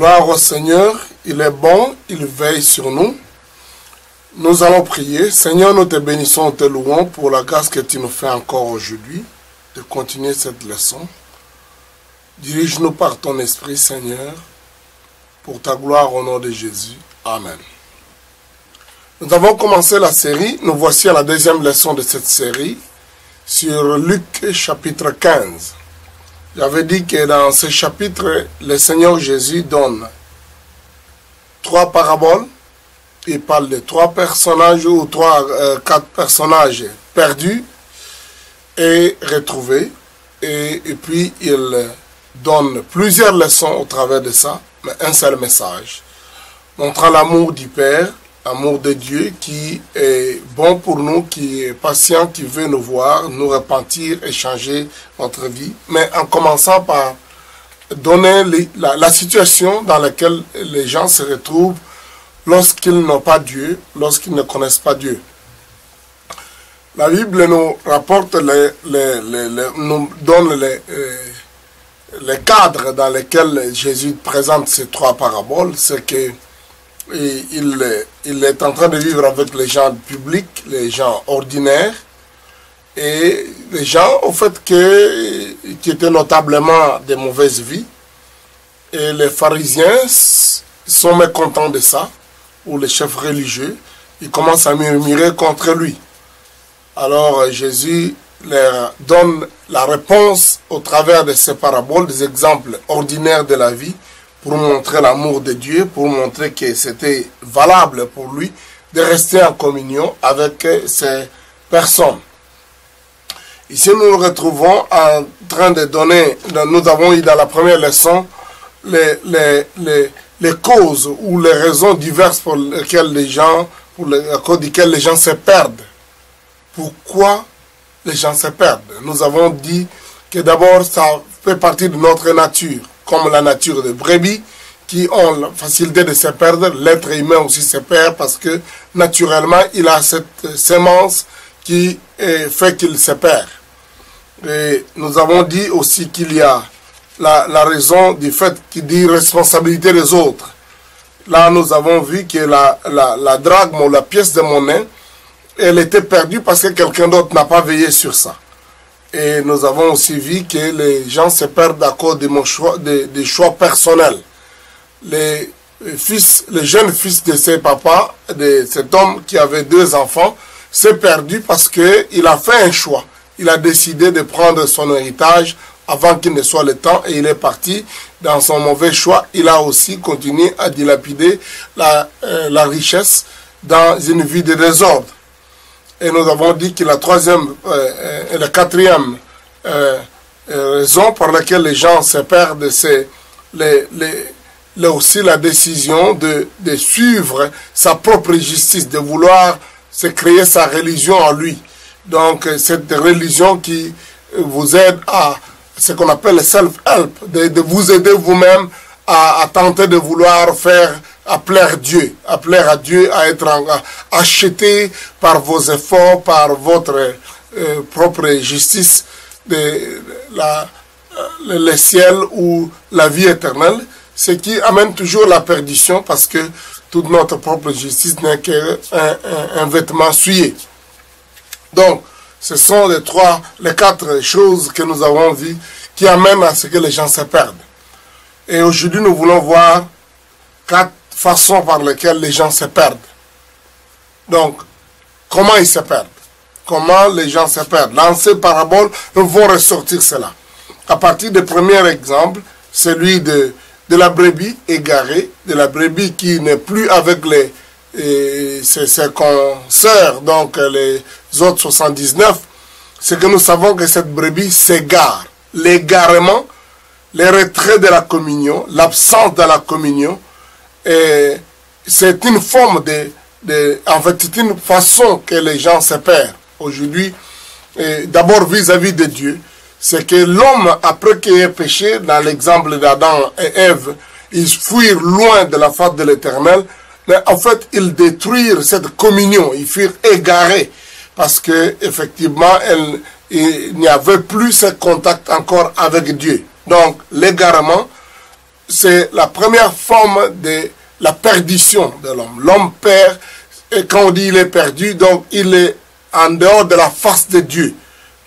Gloire au Seigneur, il est bon, il veille sur nous. Nous allons prier. Seigneur, nous te bénissons, nous te louons pour la grâce que tu nous fais encore aujourd'hui de continuer cette leçon. Dirige-nous par ton esprit, Seigneur, pour ta gloire au nom de Jésus. Amen. Nous avons commencé la série. Nous voici à la deuxième leçon de cette série sur Luc chapitre 15. J'avais dit que dans ce chapitre, le Seigneur Jésus donne 3 paraboles. Il parle de 3 personnages ou 4 personnages perdus et retrouvés. Et puis, il donne plusieurs leçons au travers de ça, mais un seul message. Montrant l'amour du Père, l'amour de Dieu qui est bon pour nous, qui est patient, qui veut nous voir, nous repentir et changer notre vie. Mais en commençant par donner la situation dans laquelle les gens se retrouvent lorsqu'ils n'ont pas Dieu, lorsqu'ils ne connaissent pas Dieu. La Bible nous rapporte, nous donne les cadres dans lesquels Jésus présente ces 3 paraboles. C'est que il est en train de vivre avec les gens publics, les gens ordinaires, et les gens, au fait, qui étaient notablement de mauvaise vie. Et les pharisiens sont mécontents de ça, ou les chefs religieux, ils commencent à murmurer contre lui. Alors Jésus leur donne la réponse au travers de ces paraboles, des exemples ordinaires de la vie, pour montrer l'amour de Dieu, pour montrer que c'était valable pour lui de rester en communion avec ces personnes. Ici, nous nous retrouvons en train de donner, nous avons eu dans la première leçon, les causes ou les raisons diverses pour lesquelles à cause desquelles les gens se perdent. Pourquoi les gens se perdent? Nous avons dit que d'abord, ça fait partie de notre nature, comme la nature des brebis, qui ont la facilité de se perdre. L'être humain aussi se perd parce que, naturellement, il a cette sémence qui fait qu'il se perd. Et nous avons dit aussi qu'il y a la raison du fait qu'il dit responsabilité des autres. Là, nous avons vu que la drachme ou la pièce de monnaie, elle était perdue parce que quelqu'un d'autre n'a pas veillé sur ça. Et nous avons aussi vu que les gens se perdent à cause des choix personnels. Les jeunes fils de ses papas, de cet homme qui avait 2 enfants, s'est perdu parce qu'il a fait un choix. Il a décidé de prendre son héritage avant qu'il ne soit le temps et il est parti dans son mauvais choix. Il a aussi continué à dilapider la richesse dans une vie de désordre. Et nous avons dit que la 4e raison pour laquelle les gens se perdent, c'est aussi la décision de suivre sa propre justice, de vouloir se créer sa religion en lui. Donc, cette religion qui vous aide à ce qu'on appelle le self-help, de vous aider vous-même à tenter de vouloir à plaire à Dieu, à être acheté par vos efforts, par votre propre justice, le ciel ou la vie éternelle, ce qui amène toujours la perdition parce que toute notre propre justice n'est qu'un vêtement souillé. Donc, ce sont les 4 choses que nous avons vues qui amènent à ce que les gens se perdent. Et aujourd'hui, nous voulons voir 4 façons par lesquelles les gens se perdent. Donc, comment ils se perdent? Comment les gens se perdent? Dans ces paraboles, nous vont ressortir cela. À partir du premier exemple, celui de la brebis égarée, de la brebis qui n'est plus avec ses consoeurs, donc les autres 79, c'est que nous savons que cette brebis s'égare. L'égarement, le retrait de la communion, l'absence de la communion, c'est une forme en fait, c'est une façon que les gens se perdent aujourd'hui. D'abord vis-à-vis de Dieu, c'est que l'homme, après qu'il ait péché, dans l'exemple d'Adam et Ève, ils fuirent loin de la face de l'Éternel, mais en fait, ils détruirent cette communion, ils furent égarés, parce que effectivement, il n'y avait plus ce contact encore avec Dieu. Donc, l'égarement c'est la première forme de la perdition de l'homme. L'homme perd, et quand on dit il est perdu, donc il est en dehors de la face de Dieu.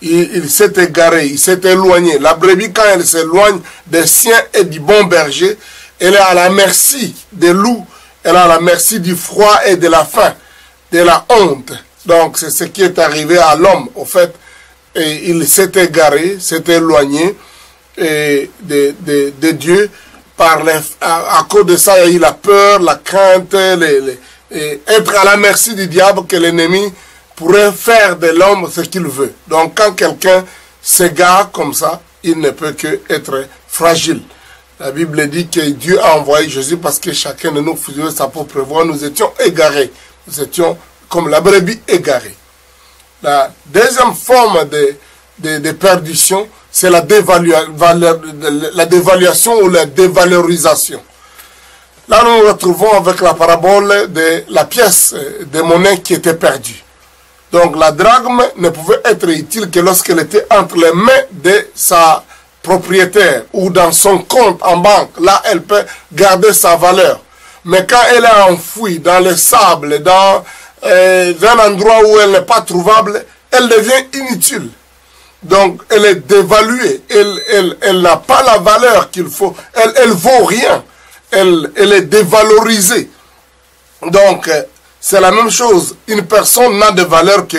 Il s'est égaré, il s'est éloigné. La brebis, quand elle s'éloigne des siens et du bon berger, elle est à la merci des loups, elle est à la merci du froid et de la faim, de la honte. Donc c'est ce qui est arrivé à l'homme, au fait. Et il s'est égaré, s'est éloigné de Dieu. À cause de ça, il y a eu la peur, la crainte, être à la merci du diable, que l'ennemi pourrait faire de l'homme ce qu'il veut. Donc quand quelqu'un s'égare comme ça, il ne peut qu'être fragile. La Bible dit que Dieu a envoyé Jésus parce que chacun de nous faisait sa propre voie. Nous étions égarés. Nous étions comme la brebis égarée. La deuxième forme de perdition, c'est la dévaluation ou la dévalorisation. Là, nous nous retrouvons avec la parabole de la pièce de monnaie qui était perdue. Donc, la drachme ne pouvait être utile que lorsqu'elle était entre les mains de sa propriétaire ou dans son compte en banque. Là, elle peut garder sa valeur. Mais quand elle est enfouie dans le sable, dans un endroit où elle n'est pas trouvable, elle devient inutile. Donc, elle est dévaluée. Elle n'a pas la valeur qu'il faut. Elle vaut rien. Elle est dévalorisée. Donc, c'est la même chose. Une personne n'a de valeur que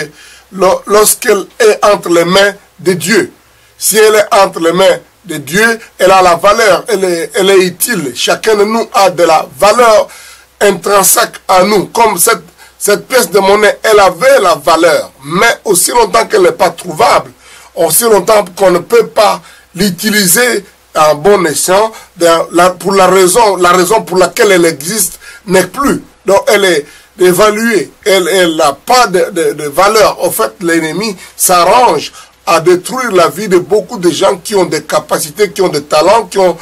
lorsqu'elle est entre les mains de Dieu. Si elle est entre les mains de Dieu, elle a la valeur, elle est utile. Chacun de nous a de la valeur intrinsèque à nous. Comme cette pièce de monnaie, elle avait la valeur. Mais aussi longtemps qu'elle n'est pas trouvable, aussi longtemps qu'on ne peut pas l'utiliser en bon escient, pour la raison pour laquelle elle existe n'est plus. Donc elle est évaluée, elle n'a pas de valeur. En fait, l'ennemi s'arrange à détruire la vie de beaucoup de gens qui ont des capacités, qui ont des talents, qui ont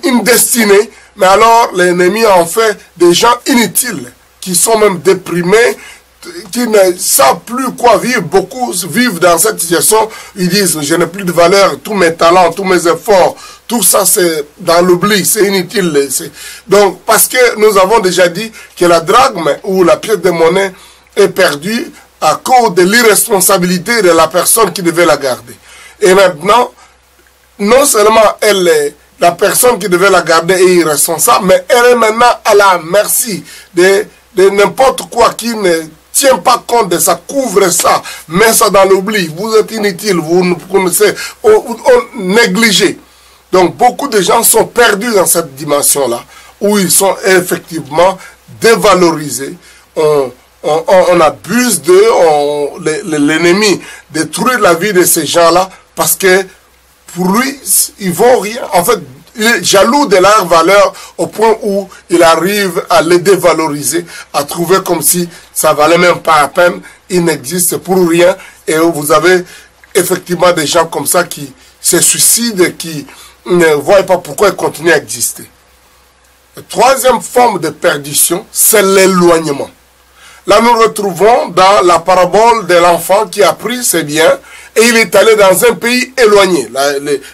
une destinée. Mais alors, l'ennemi en fait des gens inutiles, qui sont même déprimés, qui ne savent plus quoi vivre. Beaucoup vivent dans cette situation. Ils disent, je n'ai plus de valeur, tous mes talents, tous mes efforts, tout ça c'est dans l'oubli, c'est inutile. Donc, parce que nous avons déjà dit que la drachme ou la pièce de monnaie est perdue à cause de l'irresponsabilité de la personne qui devait la garder. Et maintenant, non seulement la personne qui devait la garder est irresponsable, mais elle est maintenant à la merci de n'importe quoi qui ne tient pas compte de ça, couvre ça, met ça dans l'oubli. Vous êtes inutile, vous ne connaissez, on négligez. Donc beaucoup de gens sont perdus dans cette dimension-là, où ils sont effectivement dévalorisés. On abuse d'eux, l'ennemi détruit la vie de ces gens-là parce que pour lui, ils ne vaut rien. En fait, il est jaloux de leur valeur au point où il arrive à les dévaloriser, à trouver comme si ça ne valait même pas la peine, il n'existe pour rien. Et vous avez effectivement des gens comme ça qui se suicident, qui ne voient pas pourquoi ils continuent à exister. La troisième forme de perdition, c'est l'éloignement. Là, nous retrouvons dans la parabole de l'enfant qui a pris ses biens et il est allé dans un pays éloigné.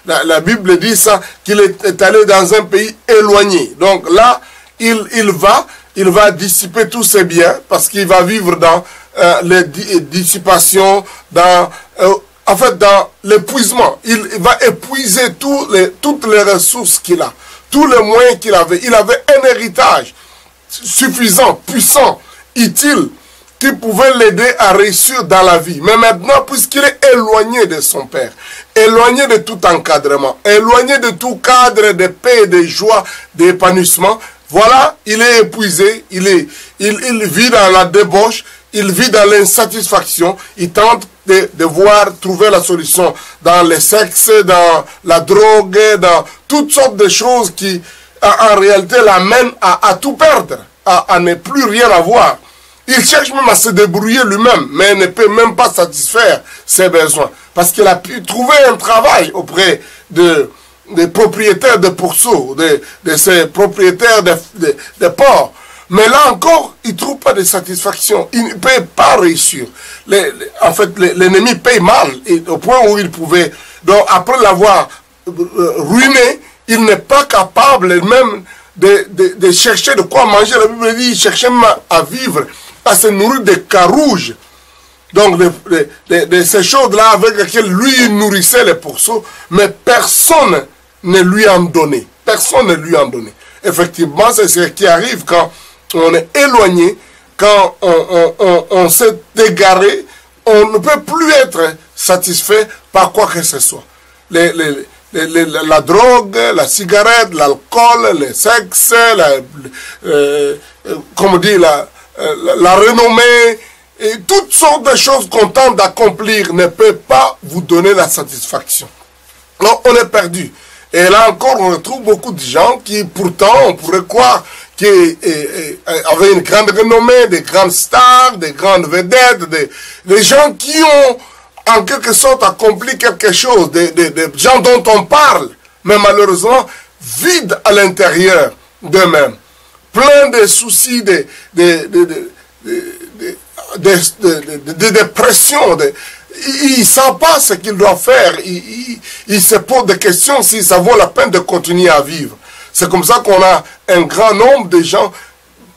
La Bible dit ça, qu'il est allé dans un pays éloigné. Donc là, il va dissiper tous ses biens parce qu'il va vivre dans les dissipations, dans l'épuisement. Il va épuiser toutes les ressources qu'il a, tous les moyens qu'il avait. Il avait un héritage suffisant, puissant, utile, qui pouvait l'aider à réussir dans la vie. Mais maintenant, puisqu'il est éloigné de son père, éloigné de tout encadrement, éloigné de tout cadre de paix, de joie, d'épanouissement, voilà, il est épuisé, il vit dans la débauche, il vit dans l'insatisfaction, il tente de trouver la solution dans le sexe, dans la drogue, dans toutes sortes de choses qui, en réalité, l'amènent à tout perdre, à ne plus rien avoir. Il cherche même à se débrouiller lui-même, mais ne peut même pas satisfaire ses besoins. Parce qu'il a pu trouver un travail auprès des propriétaires de pourceaux, de ces propriétaires de porcs. Mais là encore, il ne trouve pas de satisfaction. Il ne peut pas réussir. En fait, l'ennemi paye mal, au point où il pouvait. Donc, après l'avoir ruiné, il n'est pas capable même de chercher de quoi manger. La Bible dit, il cherchait même à vivre, à se nourrir des carouges. Donc, de ces choses-là avec lesquelles lui, il nourrissait les pourceaux, mais personne ne lui en donnait. Personne ne lui en donnait. Effectivement, c'est ce qui arrive quand on est éloigné, quand on s'est égaré, on ne peut plus être satisfait par quoi que ce soit. La drogue, la cigarette, l'alcool, le sexe, comme on dit, la renommée, et toutes sortes de choses qu'on tente d'accomplir ne peuvent pas vous donner la satisfaction. Donc on est perdu. Et là encore, on retrouve beaucoup de gens qui, pourtant, on pourrait croire qu'ils avaient une grande renommée, des grandes stars, des grandes vedettes, des gens qui ont en quelque sorte accompli quelque chose, des gens dont on parle, mais malheureusement vides à l'intérieur d'eux-mêmes, plein de soucis, de dépression. Ils ne savent pas ce qu'ils doivent faire. Ils se posent des questions si ça vaut la peine de continuer à vivre. C'est comme ça qu'on a un grand nombre de gens,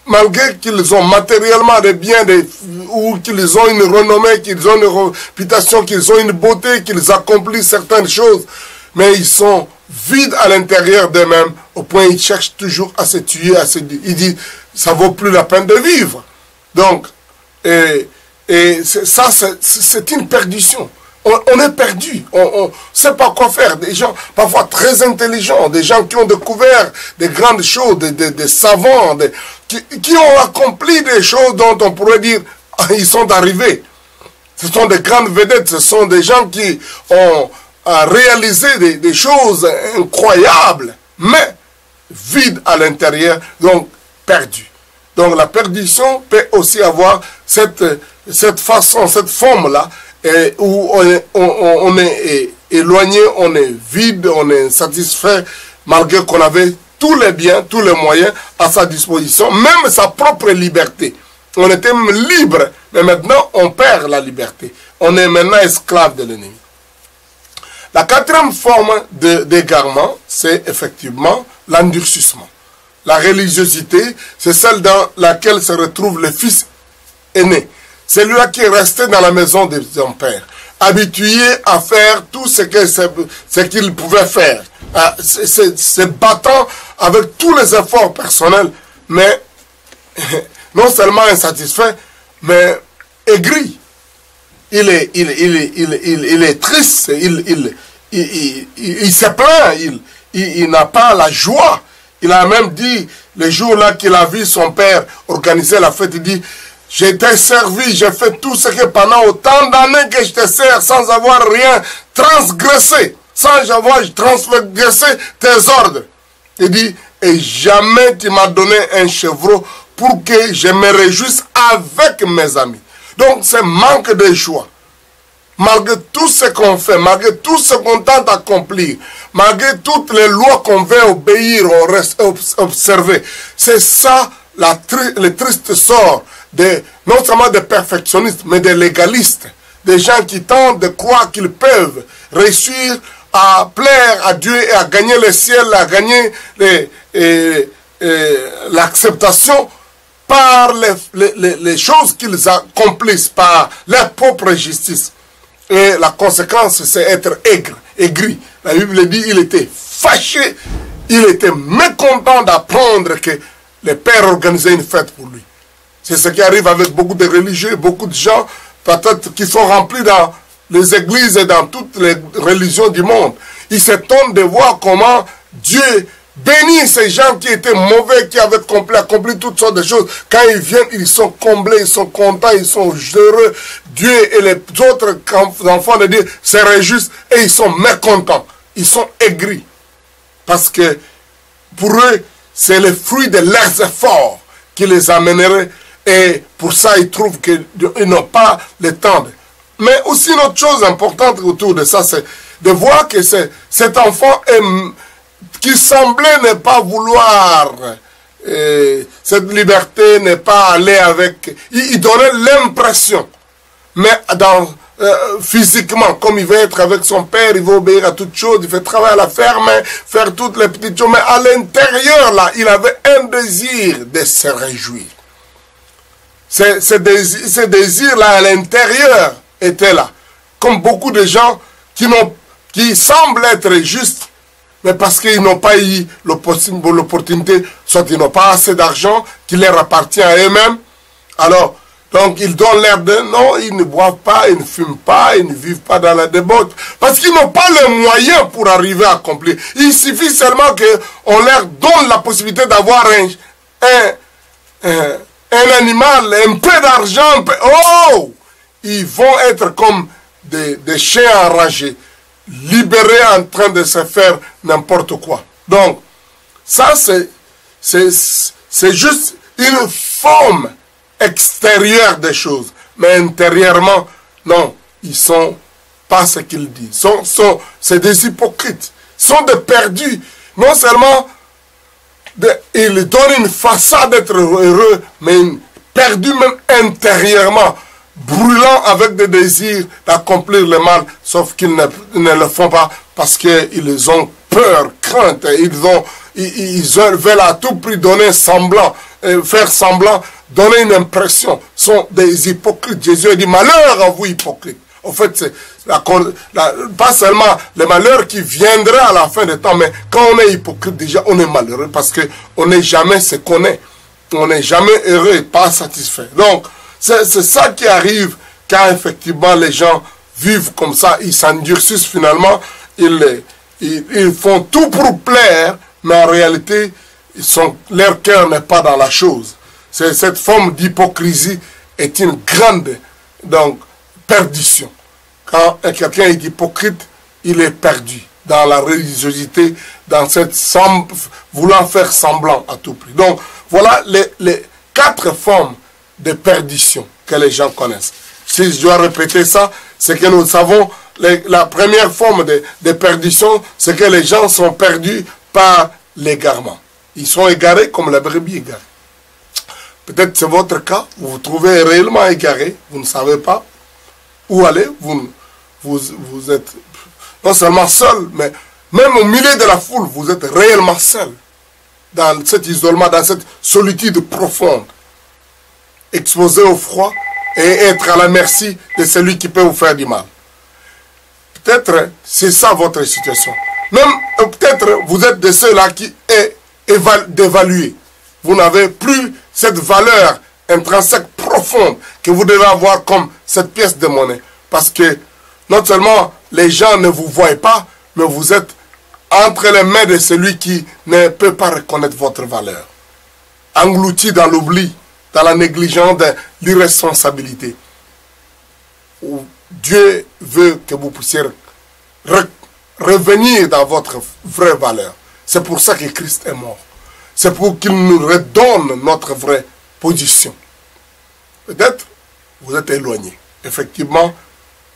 malgré qu'ils ont matériellement des biens, ou qu'ils ont une renommée, qu'ils ont une réputation, qu'ils ont une beauté, qu'ils accomplissent certaines choses, mais ils sont vides à l'intérieur d'eux-mêmes, au point ils cherchent toujours à se tuer, ils disent, ça vaut plus la peine de vivre. Donc, et ça, c'est une perdition. On est perdu. On ne sait pas quoi faire. Des gens parfois très intelligents, des gens qui ont découvert des grandes choses, des savants, qui ont accompli des choses dont on pourrait dire ils sont arrivés. Ce sont des grandes vedettes, ce sont des gens qui ont réalisé des choses incroyables, mais vides à l'intérieur, donc perdus. Donc la perdition peut aussi avoir cette façon, cette forme-là, où on est éloigné, on est vide, on est insatisfait, malgré qu'on avait tous les biens, tous les moyens à sa disposition, même sa propre liberté. On était même libre, mais maintenant on perd la liberté. On est maintenant esclave de l'ennemi. La quatrième forme d'égarement, c'est effectivement l'endurcissement. La religiosité, c'est celle dans laquelle se retrouve le fils aîné. Celui-là qui est resté dans la maison de son père, habitué à faire tout ce qu'il pouvait faire, se battant avec tous les efforts personnels, mais non seulement insatisfait, mais aigri. Il est triste, il se plaint, il n'a pas la joie. Il a même dit, le jour-là qu'il a vu son père organiser la fête, il dit, j'ai été servi, j'ai fait tout ce que pendant autant d'années que je te sers sans avoir rien transgressé, sans avoir transgressé tes ordres. Il dit, et jamais tu m'as donné un chevreau pour que je me réjouisse avec mes amis. Donc c'est manque de joie. Malgré tout ce qu'on fait, malgré tout ce qu'on tente d'accomplir, malgré toutes les lois qu'on veut obéir, observer, c'est ça le triste sort non seulement des perfectionnistes, mais des légalistes, des gens qui tentent de croire qu'ils peuvent réussir à plaire à Dieu et à gagner le ciel, à gagner l'acceptation par les choses qu'ils accomplissent, par leur propre justice. Et la conséquence, c'est être aigri. La Bible dit, il était fâché, il était mécontent d'apprendre que le père organisait une fête pour lui. C'est ce qui arrive avec beaucoup de religieux, beaucoup de gens, peut-être qui sont remplis dans les églises et dans toutes les religions du monde. Ils s'étonnent de voir comment Dieu bénit ces gens qui étaient mauvais, qui avaient accompli toutes sortes de choses. Quand ils viennent, ils sont comblés, ils sont contents, ils sont heureux. Dieu et les autres enfants de Dieu se réjouissent et ils sont mécontents. Ils sont aigris. Parce que pour eux, c'est le fruit de leurs efforts qui les amènerait. Et pour ça, ils trouvent qu'ils n'ont pas le temps. Mais aussi une autre chose importante autour de ça, c'est de voir que cet enfant qui semblait ne pas vouloir cette liberté, n'est pas aller avec... Il donnait l'impression. Mais dans physiquement, comme il veut être avec son père, il veut obéir à toutes choses, il fait travailler à la ferme, faire toutes les petites choses, mais à l'intérieur, là, il avait un désir de se réjouir. Ce désir-là, à l'intérieur, était là. Comme beaucoup de gens qui semblent être justes, mais parce qu'ils n'ont pas eu l'opportunité, soit ils n'ont pas assez d'argent qui leur appartient à eux-mêmes, alors, donc, ils donnent l'air de non, ils ne boivent pas, ils ne fument pas, ils ne vivent pas dans la débauche. Parce qu'ils n'ont pas les moyens pour arriver à accomplir. Il suffit seulement qu'on leur donne la possibilité d'avoir un animal, un peu d'argent. Oh! Ils vont être comme des chiens enragés, libérés en train de se faire n'importe quoi. Donc, ça, c'est juste une forme extérieure des choses, mais intérieurement, non, ils sont pas ce qu'ils disent. C'est des hypocrites, sont des perdus. Non seulement ils donnent une façade d'être heureux, mais perdus même intérieurement, brûlant avec des désirs d'accomplir le mal, sauf qu'ils ne le font pas parce qu'ils ont peur, crainte, ils veulent à tout prix donner semblant, faire semblant, donner une impression, sont des hypocrites. Jésus a dit, malheur à vous hypocrites. En fait, c'est pas seulement le malheur qui viendra à la fin des temps, mais quand on est hypocrite, déjà, on est malheureux parce qu'on n'est jamais ce qu'on est. On n'est jamais heureux et pas satisfait. Donc, c'est ça qui arrive quand effectivement les gens vivent comme ça, ils s'endurcissent finalement, ils font tout pour plaire, mais en réalité, leur cœur n'est pas dans la chose. Cette forme d'hypocrisie est une grande perdition. Quand quelqu'un est hypocrite, il est perdu dans la religiosité, dans cette voulant faire semblant à tout prix. Donc, voilà les 4 formes de perdition que les gens connaissent. Si je dois répéter ça, c'est que nous savons, la première forme de perdition, c'est que les gens sont perdus par l'égarement. Ils sont égarés comme la brebis égarée. Peut-être c'est votre cas, vous vous trouvez réellement égaré, vous ne savez pas où aller, vous êtes non seulement seul, mais même au milieu de la foule, vous êtes réellement seul, dans cet isolement, dans cette solitude profonde, exposé au froid et être à la merci de celui qui peut vous faire du mal. Peut-être c'est ça votre situation. Même peut-être vous êtes de ceux-là qui est dévalué. Vous n'avez plus cette valeur intrinsèque profonde que vous devez avoir comme cette pièce de monnaie. Parce que non seulement les gens ne vous voient pas, mais vous êtes entre les mains de celui qui ne peut pas reconnaître votre valeur. Englouti dans l'oubli, dans la négligence, de l'irresponsabilité. Dieu veut que vous puissiez revenir dans votre vraie valeur. C'est pour ça que Christ est mort. C'est pour qu'il nous redonne notre vraie position. Peut-être vous êtes éloigné. Effectivement,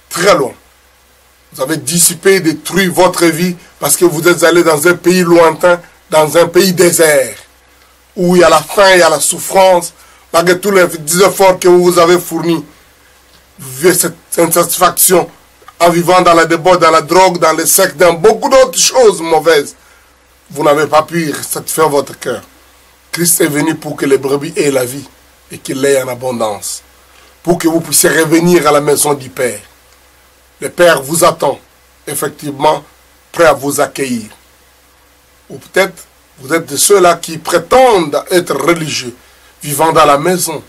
très loin. Vous avez dissipé, détruit votre vie parce que vous êtes allé dans un pays lointain, dans un pays désert, où il y a la faim, il y a la souffrance, malgré tous les efforts que vous avez fournis. Vous vivez cette insatisfaction en vivant dans la débauche, dans la drogue, dans le sexe, dans beaucoup d'autres choses mauvaises. Vous n'avez pas pu satisfaire votre cœur. Christ est venu pour que les brebis aient la vie et qu'il l'ait en abondance. Pour que vous puissiez revenir à la maison du Père. Le Père vous attend, effectivement, prêt à vous accueillir. Ou peut-être, vous êtes de ceux-là qui prétendent être religieux, vivant dans la maison.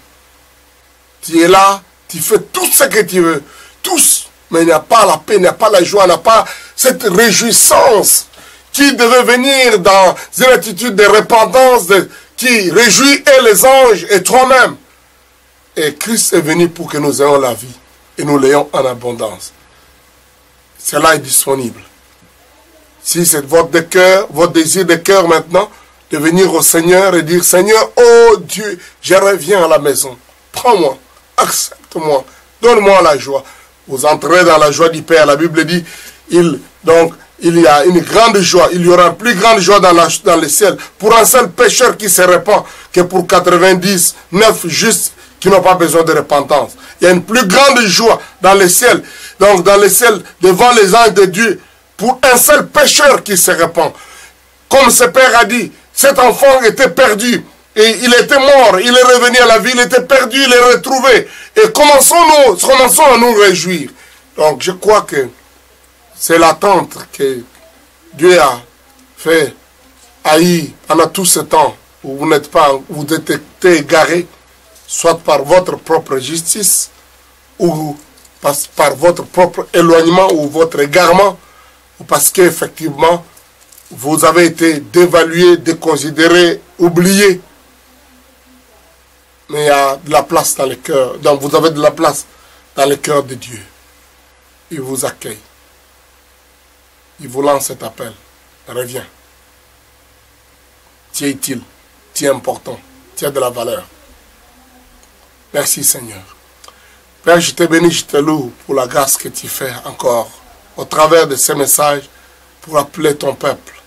Tu es là, tu fais tout ce que tu veux, tous, mais il n'y a pas la paix, il n'y a pas la joie, il n'y a pas cette réjouissance qui devait venir dans une attitude de repentance qui réjouit et les anges et toi-même. Et Christ est venu pour que nous ayons la vie et nous l'ayons en abondance. Cela est disponible. Si c'est votre cœur, votre désir de cœur maintenant, de venir au Seigneur et dire, Seigneur, oh Dieu, je reviens à la maison. Prends-moi, accepte-moi, donne-moi la joie. Vous entrez dans la joie du Père. La Bible dit, il y a une grande joie. Il y aura une plus grande joie dans le ciel pour un seul pécheur qui se répand que pour 99 justes qui n'ont pas besoin de repentance. Il y a une plus grande joie dans les ciels, donc dans les ciels, devant les anges de Dieu, pour un seul pécheur qui se repent. Comme ce père a dit, cet enfant était perdu, et il était mort, il est revenu à la vie, il était perdu, il est retrouvé. Et commençons à nous réjouir. Donc je crois que c'est l'attente que Dieu a fait haïr pendant tout ce temps où vous n'êtes pas, vous êtes égarés, soit par votre propre justice, ou par votre propre éloignement, ou votre égarement, ou parce qu'effectivement, vous avez été dévalué, déconsidéré, oublié. Mais il y a de la place dans le cœur, donc vous avez de la place dans le cœur de Dieu. Il vous accueille. Il vous lance cet appel. Reviens. Tu es utile, tu es important, tu as de la valeur. Merci Seigneur. Père, je te bénis, je te loue pour la grâce que tu fais encore au travers de ces messages pour appeler ton peuple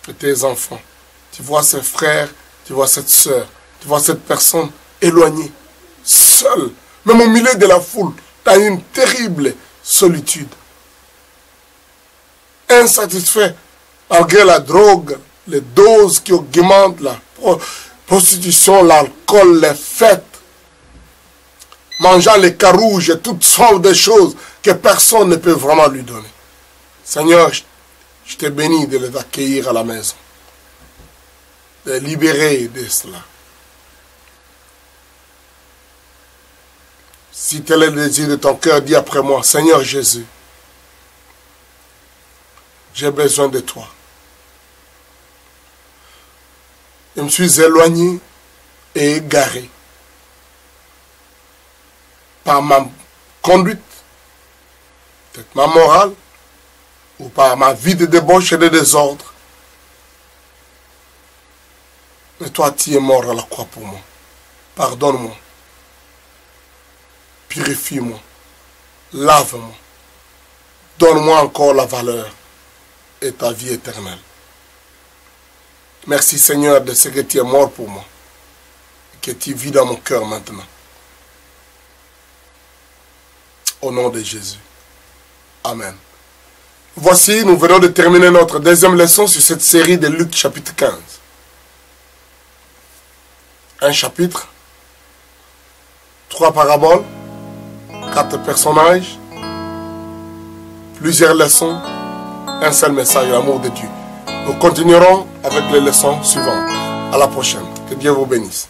et tes enfants. Tu vois ces frères, tu vois cette sœur, tu vois cette personne éloignée, seule, même au milieu de la foule, dans une terrible solitude. Insatisfait, malgré la drogue, les doses qui augmentent, la prostitution, l'alcool, les fêtes, mangeant les carouges et toutes sortes de choses que personne ne peut vraiment lui donner. Seigneur, je te bénis de les accueillir à la maison, de les libérer de cela. Si tel est le désir de ton cœur, dis après moi, Seigneur Jésus, j'ai besoin de toi. Je me suis éloigné et égaré par ma conduite, peut-être ma morale, ou par ma vie de débauche et de désordre. Mais toi, tu es mort à la croix pour moi. Pardonne-moi. Purifie-moi. Lave-moi. Donne-moi encore la valeur et ta vie éternelle. Merci Seigneur de ce que tu es mort pour moi. Et que tu vis dans mon cœur maintenant. Au nom de Jésus. Amen. Voici, nous venons de terminer notre deuxième leçon sur cette série de Luc chapitre 15. Un chapitre, 3 paraboles, 4 personnages, plusieurs leçons, un seul message, l'amour de Dieu. Nous continuerons avec les leçons suivantes. À la prochaine. Que Dieu vous bénisse.